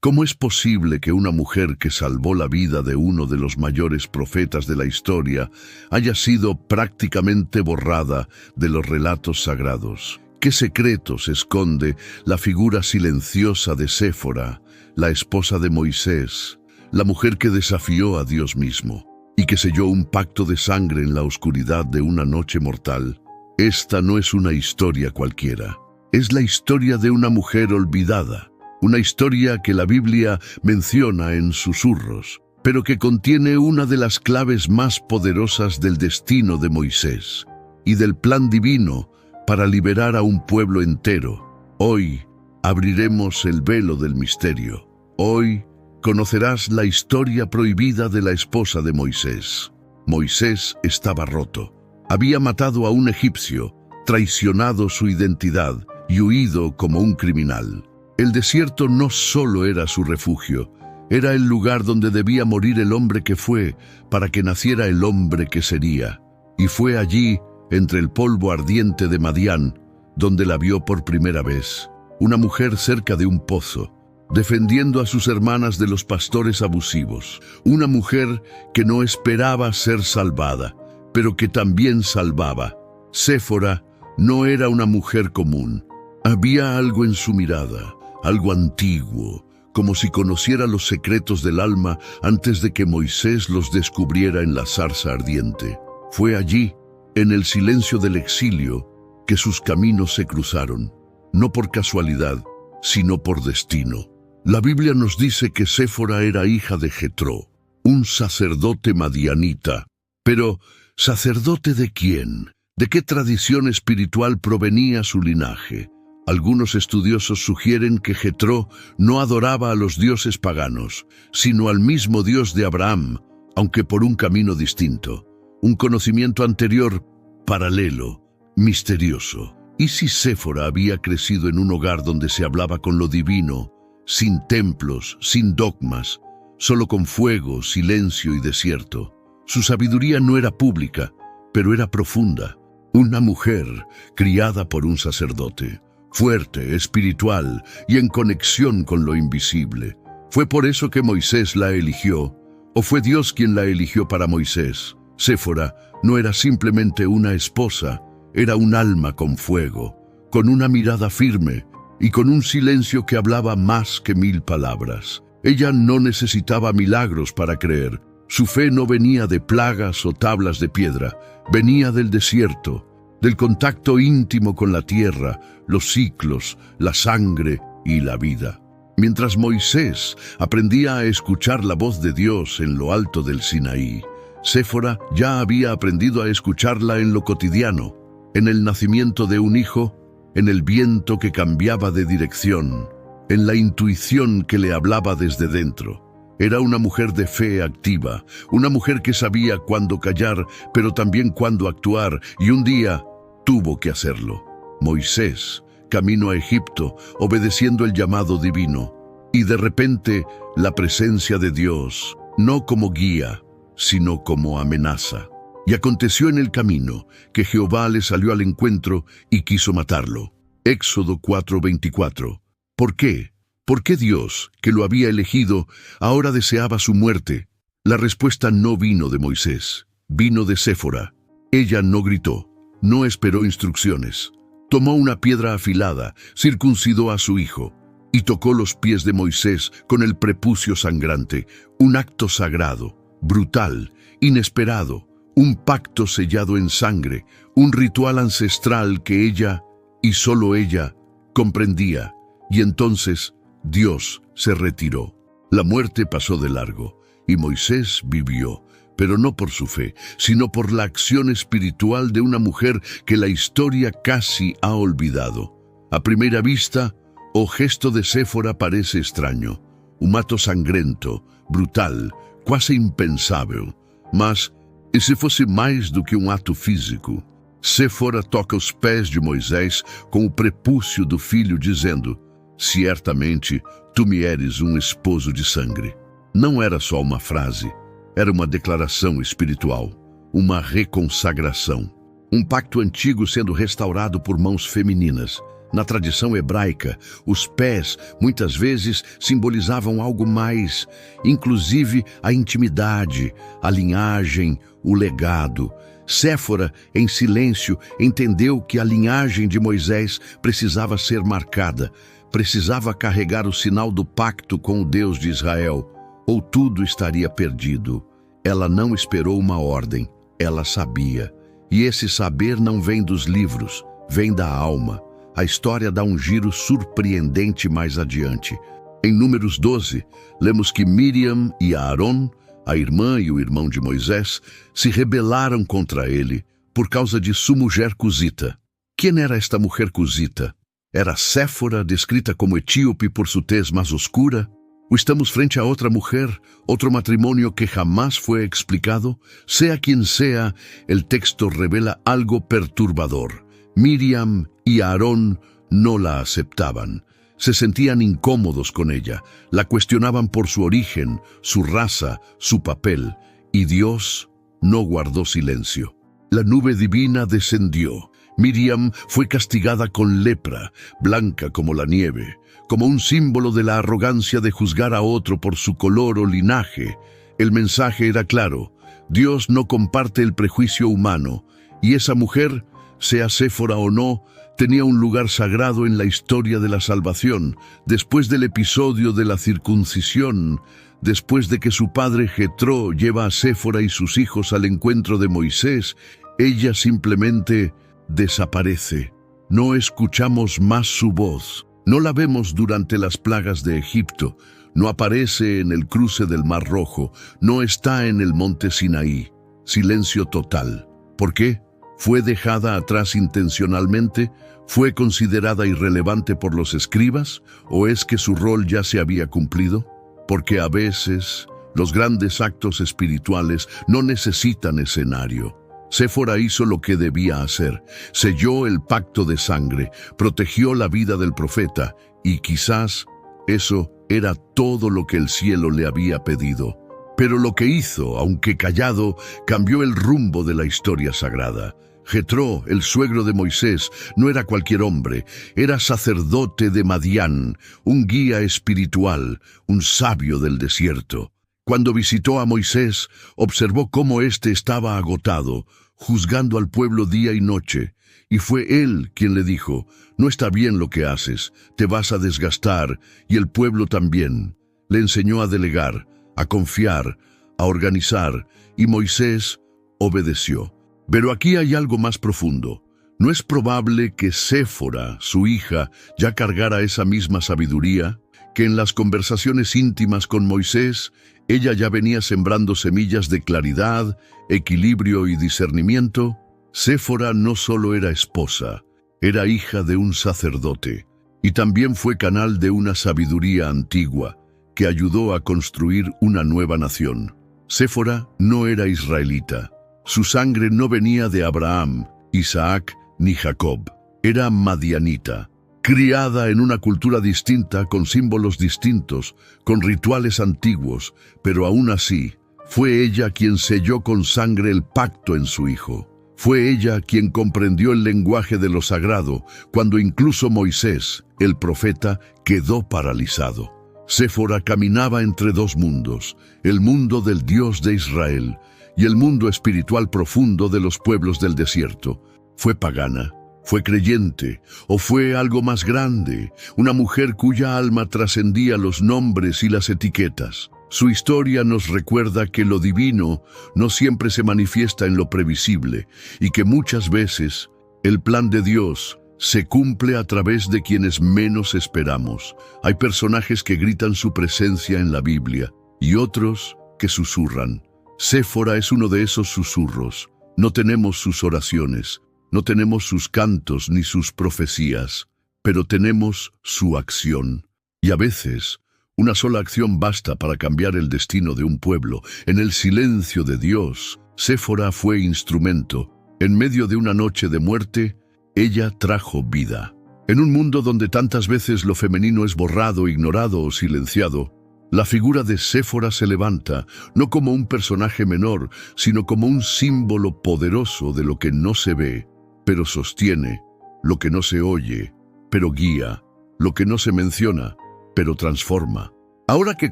¿Cómo es posible que una mujer que salvó la vida de uno de los mayores profetas de la historia haya sido prácticamente borrada de los relatos sagrados? ¿Qué secretos esconde la figura silenciosa de Séfora, la esposa de Moisés, la mujer que desafió a Dios mismo y que selló un pacto de sangre en la oscuridad de una noche mortal? Esta no es una historia cualquiera. Es la historia de una mujer olvidada, una historia que la Biblia menciona en susurros, pero que contiene una de las claves más poderosas del destino de Moisés y del plan divino para liberar a un pueblo entero. Hoy abriremos el velo del misterio. Hoy conocerás la historia prohibida de la esposa de Moisés. Moisés estaba roto. Había matado a un egipcio, traicionado su identidad y huido como un criminal. El desierto no solo era su refugio, era el lugar donde debía morir el hombre que fue para que naciera el hombre que sería. Y fue allí, entre el polvo ardiente de Madián, donde la vio por primera vez. Una mujer cerca de un pozo, defendiendo a sus hermanas de los pastores abusivos. Una mujer que no esperaba ser salvada, pero que también salvaba. Séfora no era una mujer común. Había algo en su mirada, algo antiguo, como si conociera los secretos del alma antes de que Moisés los descubriera en la zarza ardiente. Fue allí, en el silencio del exilio, que sus caminos se cruzaron, no por casualidad, sino por destino. La Biblia nos dice que Séfora era hija de Jetró, un sacerdote madianita. Pero, ¿sacerdote de quién? ¿De qué tradición espiritual provenía su linaje? Algunos estudiosos sugieren que Jetró no adoraba a los dioses paganos, sino al mismo Dios de Abraham, aunque por un camino distinto. Un conocimiento anterior, paralelo, misterioso. ¿Y si Séfora había crecido en un hogar donde se hablaba con lo divino, sin templos, sin dogmas, solo con fuego, silencio y desierto? Su sabiduría no era pública, pero era profunda. Una mujer criada por un sacerdote, fuerte, espiritual y en conexión con lo invisible. ¿Fue por eso que Moisés la eligió? ¿O fue Dios quien la eligió para Moisés? Séfora no era simplemente una esposa, era un alma con fuego, con una mirada firme y con un silencio que hablaba más que 1000 palabras. Ella no necesitaba milagros para creer. Su fe no venía de plagas o tablas de piedra, venía del desierto, del contacto íntimo con la tierra, los ciclos, la sangre y la vida. Mientras Moisés aprendía a escuchar la voz de Dios en lo alto del Sinaí, Séfora ya había aprendido a escucharla en lo cotidiano, en el nacimiento de un hijo, en el viento que cambiaba de dirección, en la intuición que le hablaba desde dentro. Era una mujer de fe activa, una mujer que sabía cuándo callar, pero también cuándo actuar, y un día tuvo que hacerlo. Moisés, camino a Egipto, obedeciendo el llamado divino, y de repente la presencia de Dios, no como guía, sino como amenaza. Y aconteció en el camino que Jehová le salió al encuentro y quiso matarlo. Éxodo 4:24. ¿Por qué? ¿Por qué Dios, que lo había elegido, ahora deseaba su muerte? La respuesta no vino de Moisés, vino de Séfora. Ella no gritó, no esperó instrucciones. Tomó una piedra afilada, circuncidó a su hijo y tocó los pies de Moisés con el prepucio sangrante, un acto sagrado, brutal, inesperado, un pacto sellado en sangre, un ritual ancestral que ella, y solo ella, comprendía. Y entonces Dios se retiró. La muerte pasó de largo, y Moisés vivió, pero no por su fe, sino por la acción espiritual de una mujer que la historia casi ha olvidado. A primera vista, o gesto de Séfora parece extraño, un ato sangrento, brutal, quase impensável. Mas, e se fosse mais do que um ato físico? Séfora toca os pés de Moisés com o prepúcio do filho, dizendo: "Certamente, tu me eres um esposo de sangue." Não era só uma frase, era uma declaração espiritual, uma reconsagração. Um pacto antigo sendo restaurado por mãos femininas, Na tradição hebraica, os pés muitas vezes simbolizavam algo mais, inclusive a intimidade, a linhagem, o legado. Séfora, em silêncio, entendeu que a linhagem de Moisés precisava ser marcada, precisava carregar o sinal do pacto com o Deus de Israel, ou tudo estaria perdido. Ela não esperou uma ordem, ela sabia. E esse saber não vem dos livros, vem da alma. A história dá um giro surpreendente mais adiante. Em Números 12, lemos que Miriam e Aaron, a irmã e o irmão de Moisés, se rebelaram contra ele por causa de sua mulher cusita. Quem era esta mulher cusita? Era Séfora, descrita como etíope por sua tez mais oscura? ¿O estamos frente a otra mujer, otro matrimonio que jamás fue explicado? Sea quien sea, el texto revela algo perturbador. Miriam y Aarón no la aceptaban. Se sentían incómodos con ella, la cuestionaban por su origen, su raza, su papel, y Dios no guardó silencio. La nube divina descendió. Miriam fue castigada con lepra, blanca como la nieve, como un símbolo de la arrogancia de juzgar a otro por su color o linaje. El mensaje era claro: Dios no comparte el prejuicio humano, y esa mujer, sea Séfora o no, tenía un lugar sagrado en la historia de la salvación. Después del episodio de la circuncisión, después de que su padre Jetro lleva a Séfora y sus hijos al encuentro de Moisés, ella simplemente desaparece. No escuchamos más su voz. No la vemos durante las plagas de Egipto. No aparece en el cruce del Mar Rojo. No está en el monte Sinaí. Silencio total. ¿Por qué? ¿Fue dejada atrás intencionalmente? ¿Fue considerada irrelevante por los escribas? ¿O es que su rol ya se había cumplido? Porque a veces los grandes actos espirituales no necesitan escenario. Séfora hizo lo que debía hacer, selló el pacto de sangre, protegió la vida del profeta, y quizás eso era todo lo que el cielo le había pedido. Pero lo que hizo, aunque callado, cambió el rumbo de la historia sagrada. Jetro, el suegro de Moisés, no era cualquier hombre, era sacerdote de Madián, un guía espiritual, un sabio del desierto. Cuando visitó a Moisés, observó cómo éste estaba agotado, juzgando al pueblo día y noche, y fue él quien le dijo: «No está bien lo que haces, te vas a desgastar, y el pueblo también». Le enseñó a delegar, a confiar, a organizar, y Moisés obedeció. Pero aquí hay algo más profundo. ¿No es probable que Séfora, su hija, ya cargara esa misma sabiduría? Que en las conversaciones íntimas con Moisés, ella ya venía sembrando semillas de claridad, equilibrio y discernimiento. Séfora no solo era esposa, era hija de un sacerdote, y también fue canal de una sabiduría antigua que ayudó a construir una nueva nación. Séfora no era israelita. Su sangre no venía de Abraham, Isaac ni Jacob. Era madianita, criada en una cultura distinta, con símbolos distintos, con rituales antiguos, pero aún así, fue ella quien selló con sangre el pacto en su hijo. Fue ella quien comprendió el lenguaje de lo sagrado, cuando incluso Moisés, el profeta, quedó paralizado. Séfora caminaba entre dos mundos, el mundo del Dios de Israel y el mundo espiritual profundo de los pueblos del desierto. Fue pagana, fue creyente, o fue algo más grande, una mujer cuya alma trascendía los nombres y las etiquetas. Su historia nos recuerda que lo divino no siempre se manifiesta en lo previsible y que muchas veces el plan de Dios se cumple a través de quienes menos esperamos. Hay personajes que gritan su presencia en la Biblia y otros que susurran. Séfora es uno de esos susurros. No tenemos sus oraciones, no tenemos sus cantos ni sus profecías, pero tenemos su acción. Y a veces, una sola acción basta para cambiar el destino de un pueblo. En el silencio de Dios, Séfora fue instrumento. En medio de una noche de muerte, ella trajo vida. En un mundo donde tantas veces lo femenino es borrado, ignorado o silenciado, la figura de Séfora se levanta, no como un personaje menor, sino como un símbolo poderoso de lo que no se ve, pero sostiene lo que no se oye. pero guía, lo que no se menciona, pero transforma. Ahora que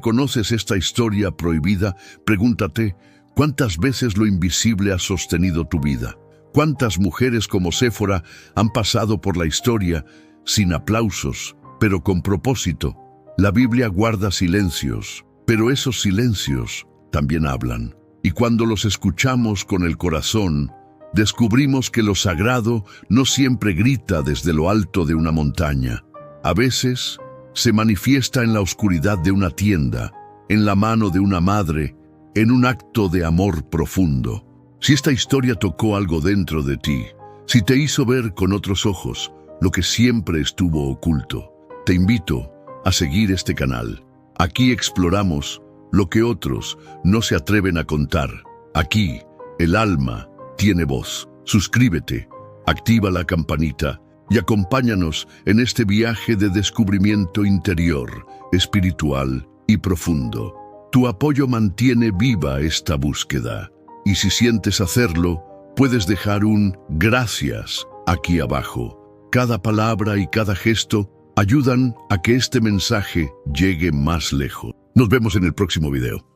conoces esta historia prohibida, pregúntate, ¿cuántas veces lo invisible ha sostenido tu vida? ¿Cuántas mujeres como Séfora han pasado por la historia sin aplausos, pero con propósito? La Biblia guarda silencios, pero esos silencios también hablan. Y cuando los escuchamos con el corazón, descubrimos que lo sagrado no siempre grita desde lo alto de una montaña. A veces se manifiesta en la oscuridad de una tienda, en la mano de una madre, en un acto de amor profundo. Si esta historia tocó algo dentro de ti, si te hizo ver con otros ojos lo que siempre estuvo oculto, te invito a seguir este canal. Aquí exploramos lo que otros no se atreven a contar. Aquí, el alma tiene voz. Suscríbete, activa la campanita y acompáñanos en este viaje de descubrimiento interior, espiritual y profundo. Tu apoyo mantiene viva esta búsqueda. Y si sientes hacerlo, puedes dejar un gracias aquí abajo. Cada palabra y cada gesto ayudan a que este mensaje llegue más lejos. Nos vemos en el próximo video.